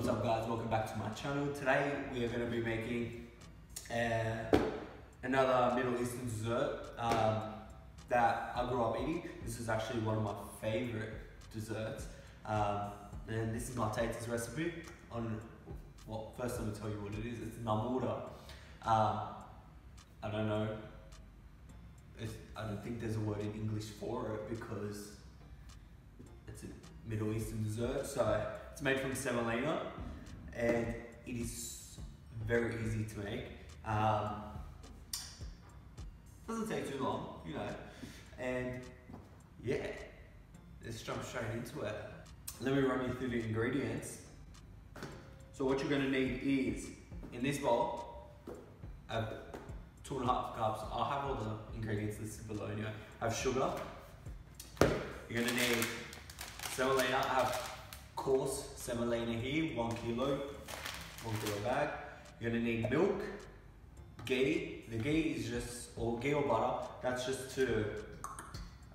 What's up guys, welcome back to my channel. Today we are going to be making another Middle Eastern dessert that I grew up eating. This is actually one of my favorite desserts, and this is my tate's recipe on, well, first I'm going to tell you what it is. It's Namoura. I don't know, I don't think there's a word in English for it because it's a Middle Eastern dessert. So it's made from semolina and it is very easy to make. Doesn't take too long, you know, and yeah, let's jump straight into it. Let me run you through the ingredients. So what you're going to need is, in this bowl, I have 2.5 cups. I'll have all the ingredients listed below you. I have sugar. You're going to need semolina. I have Course Semolina here, 1 kilo bag. You're going to need milk, ghee. The ghee is just, or ghee or butter, that's just to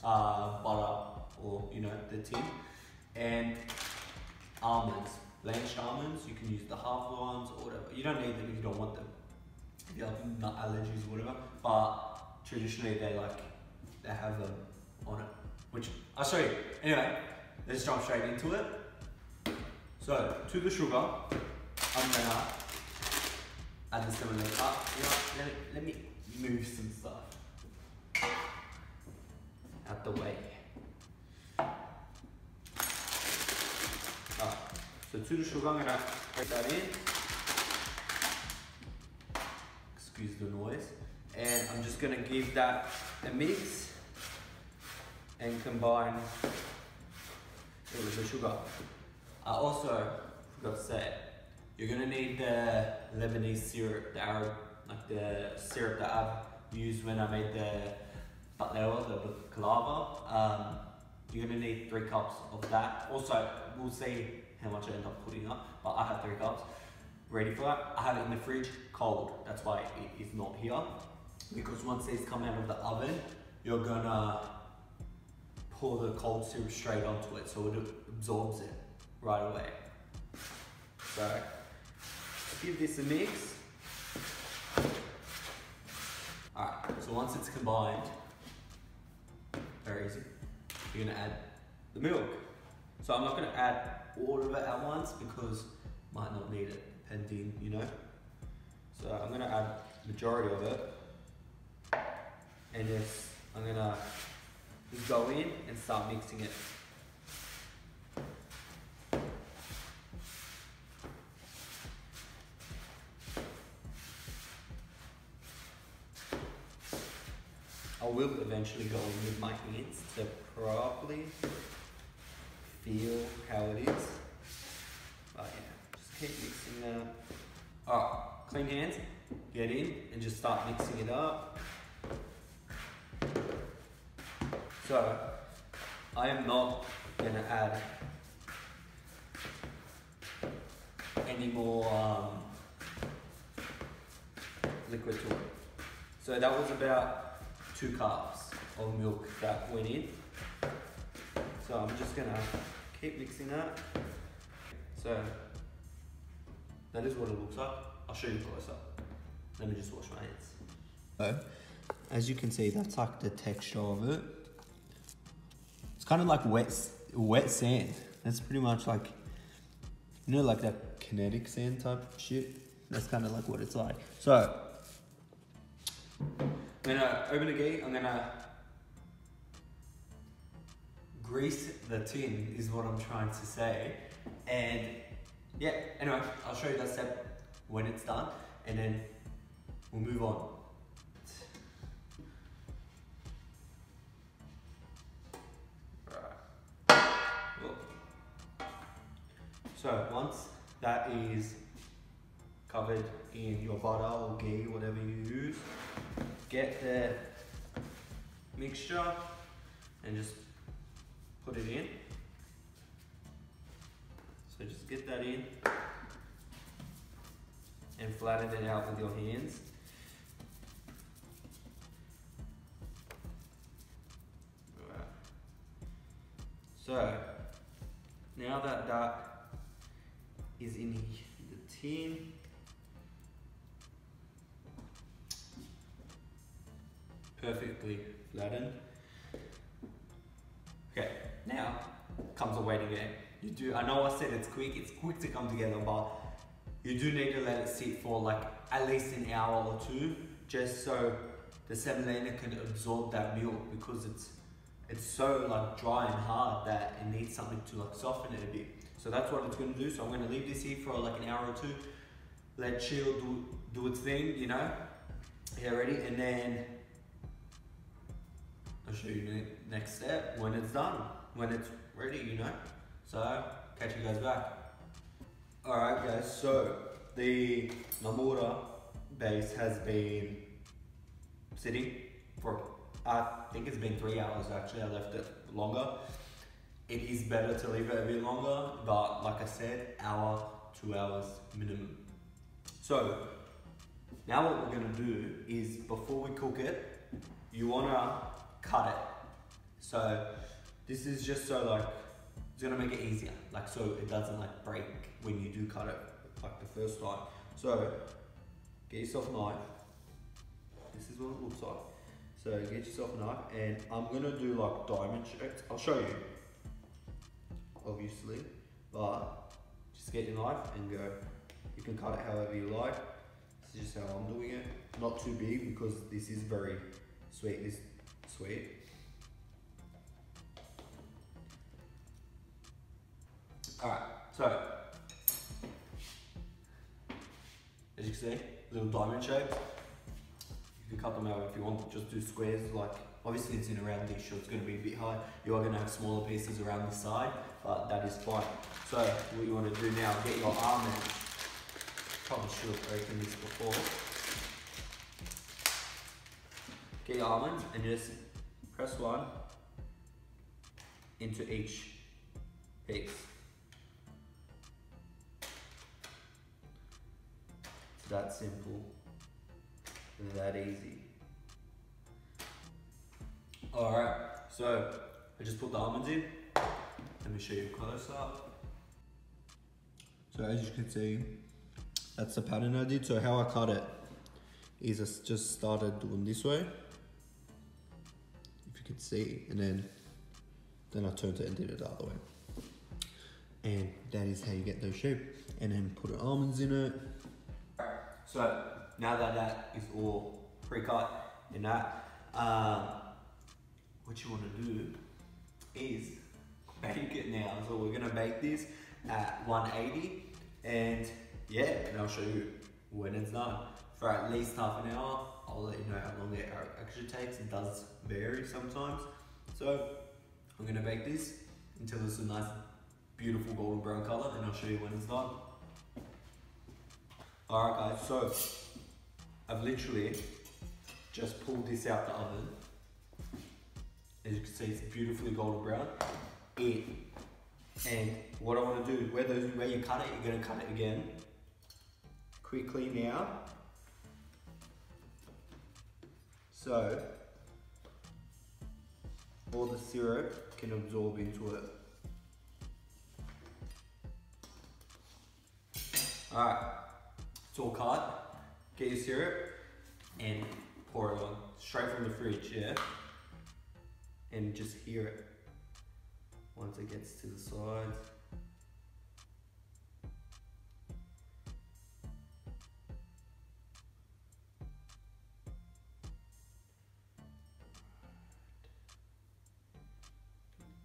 butter, or you know, the tin. And almonds, blanched almonds. You can use the half ones or whatever. You don't need them if you don't want them, if you have nut allergies or whatever, but traditionally they have them on it, which I'll show you. Anyway, let's jump straight into it. So to the sugar, I'm gonna add the semolina. You know, let me move some stuff out the way. So to the sugar, I'm gonna put that in. Excuse the noise. And I'm just gonna give that a mix and combine it with the sugar. I also forgot to say, you're gonna need the Lebanese syrup, the Arab, like the syrup that I've used when I made the baklava, the baklava. You're gonna need 3 cups of that. Also, we'll see how much I end up putting up, but I have 3 cups ready for that. I have it in the fridge cold. That's why it is not here, because once these come out of the oven, you're gonna pour the cold syrup straight onto it, so it absorbs it right away. So give this a mix. Alright, so once it's combined, very easy, you're gonna add the milk. So I'm not gonna add all of it at once because might not need it, depending, you know. So I'm gonna add majority of it, and I'm gonna just go in and start mixing it. I will eventually go in with my hands to properly feel how it is. But yeah, just keep mixing that. Alright, clean hands, get in and just start mixing it up. So, I am not gonna add any more liquid to it. So that was about 2 cups of milk that went in. So I'm just gonna keep mixing that. So that is what it looks like. I'll show you close up. Let me just wash my hands. So, as you can see, that's like the texture of it. It's kind of like wet sand. That's pretty much like, you know, like that kinetic sand type shit. That's kind of like what it's like. So I'm gonna open the ghee. I'm gonna grease the tin is what I'm trying to say. And yeah, anyway, I'll show you that step when it's done and then we'll move on. So once that is covered in your butter or ghee, whatever you use, get the mixture and just put it in. So just get that in and flatten it out with your hands. Alright. So now that that is in the tin. Perfectly flattened. Okay, now comes the waiting game. I know I said it's quick to come together, but you do need to let it sit for like at least an hour or two, just so the semolina can absorb that milk, because it's so like dry and hard that it needs something to like soften it a bit. So that's what it's going to do. So I'm going to leave this here for like an hour or two, let chill do its thing, you know. Yeah, ready, and then I'll show you the next step when it's done, when it's ready, you know. So catch you guys back. Alright guys, so the Namoura base has been sitting for, I think it's been 3 hours actually. I left it longer. It is better to leave it a bit longer, but like I said, hour, 2 hours minimum. So now what we're gonna do is, before we cook it, you wanna cut it. So this is just so like, it's gonna make it easier, like so it doesn't like break when you do cut it like the first time. So get yourself a knife. This is what it looks like. So get yourself a knife, and I'm gonna do like diamond shapes. I'll show you, obviously, but just get your knife and go. You can cut it however you like. This is just how I'm doing it. Not too big, because this is very sweet. This sweet. Alright, so as you can see, little diamond shapes. You can cut them out if you want to just do squares. Like, obviously it's in a round dish, so it's going to be a bit high. You are going to have smaller pieces around the side, but that is fine. So what you want to do now, get your almonds. Probably should have opened this before. Get your almonds and just press one into each piece. It's that simple, that easy. Alright, so I just put the almonds in. Let me show you close up. So as you can see, that's the pattern I did. So how I cut it is I just started doing this way, if you could see, and then I turned it and did it the other way. And that is how you get those shapes. And then put almonds in it. So now that that is all pre-cut in that, what you want to do is bake it now. So we're gonna bake this at 180, and yeah, and I'll show you when it's done. For at least half an hour. I'll let you know how long it actually takes. It does vary sometimes. So I'm gonna bake this until it's a nice, beautiful golden brown color, and I'll show you when it's done. Alright guys, so I've literally just pulled this out the oven. As you can see, it's beautifully golden brown. And what I want to do, where you cut it, you're going to cut it again. Quickly now. So all the syrup can absorb into it. Alright. It's all cut. Get your syrup and pour it on straight from the fridge, yeah? And just hear it once it gets to the sides.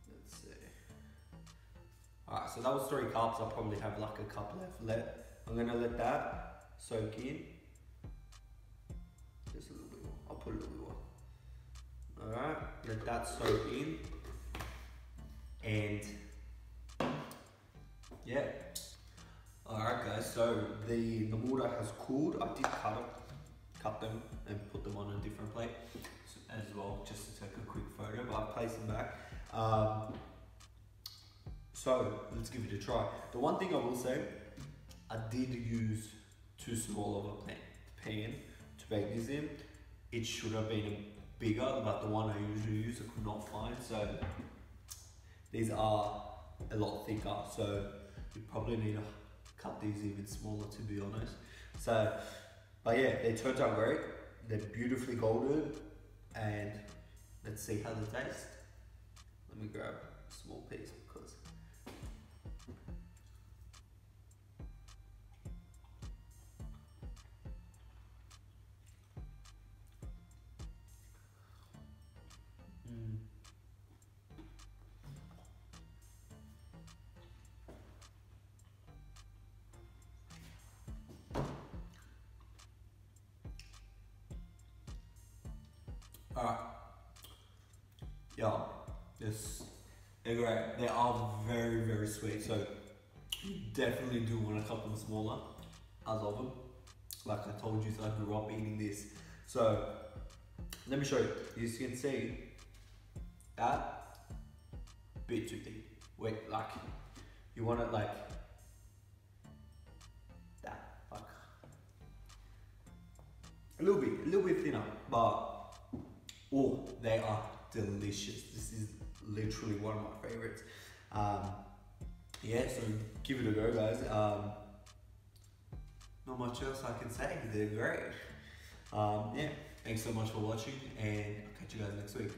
Let's see. Alright, so that was 3 cups. I'll probably have like a cup left. I'm gonna let that soak in. Just a little bit more. I'll put a little bit more. Alright, let that soak in. And yeah. Alright guys, so the Namoura has cooled. I did cut them and put them on a different plate as well, just to take a quick photo, but I've placed them back. So let's give it a try. The one thing I will say, I did use too small of a pan to bake this in. It should have been bigger, but the one I usually use I could not find. So these are a lot thicker, so you probably need a cut these even smaller, to be honest. So, but yeah, they turned out great. They're beautifully golden, and let's see how they taste. Let me grab a small piece because alright. Yeah, they're great. They are very, very sweet. So you definitely do want to cut them smaller. I love them. Like I told you, so I grew up eating this. So let me show you. As you can see, that bit too thick. Wait, like you want it like that, like a little bit thinner, but oh, they are delicious. This is literally one of my favorites. Yeah, so give it a go, guys. Not much else I can say. They're great. Yeah, thanks so much for watching, and I'll catch you guys next week.